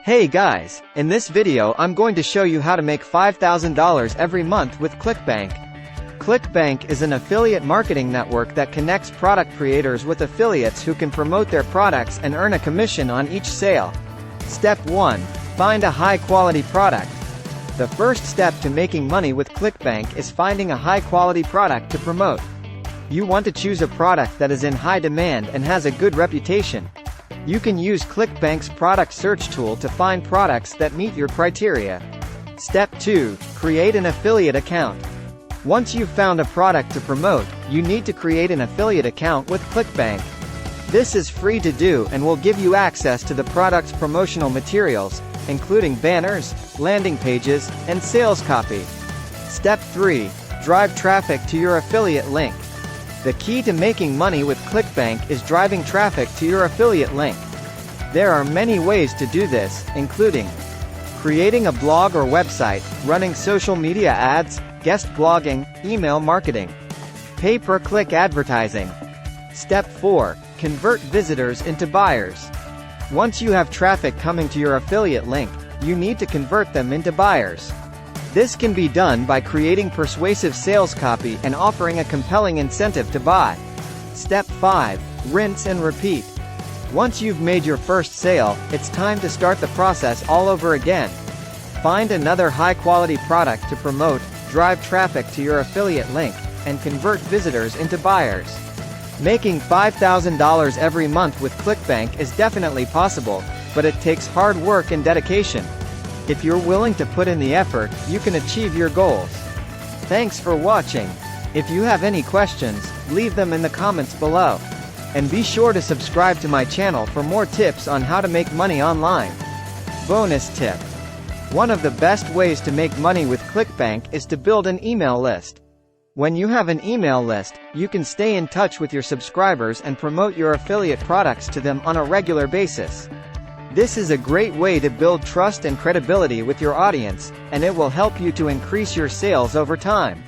Hey guys, in this video I'm going to show you how to make $5,000 every month with ClickBank. ClickBank is an affiliate marketing network that connects product creators with affiliates who can promote their products and earn a commission on each sale. Step 1. Find a high-quality product. The first step to making money with ClickBank is finding a high-quality product to promote. You want to choose a product that is in high demand and has a good reputation. You can use ClickBank's product search tool to find products that meet your criteria. Step 2. Create an affiliate account. Once you've found a product to promote, you need to create an affiliate account with ClickBank. This is free to do and will give you access to the product's promotional materials, including banners, landing pages, and sales copy. Step 3. Drive traffic to your affiliate link. The key to making money with ClickBank is driving traffic to your affiliate link. There are many ways to do this, including creating a blog or website, running social media ads, guest blogging, email marketing, pay-per-click advertising. Step 4. Convert visitors into buyers. Once you have traffic coming to your affiliate link, you need to convert them into buyers. This can be done by creating persuasive sales copy and offering a compelling incentive to buy. Step 5. Rinse and repeat. Once you've made your first sale, it's time to start the process all over again. Find another high-quality product to promote, drive traffic to your affiliate link, and convert visitors into buyers. Making $5,000 every month with ClickBank is definitely possible, but it takes hard work and dedication. If you're willing to put in the effort, you can achieve your goals. Thanks for watching. If you have any questions, leave them in the comments below. And be sure to subscribe to my channel for more tips on how to make money online. Bonus tip. One of the best ways to make money with ClickBank is to build an email list. When you have an email list, you can stay in touch with your subscribers and promote your affiliate products to them on a regular basis. This is a great way to build trust and credibility with your audience, and it will help you to increase your sales over time.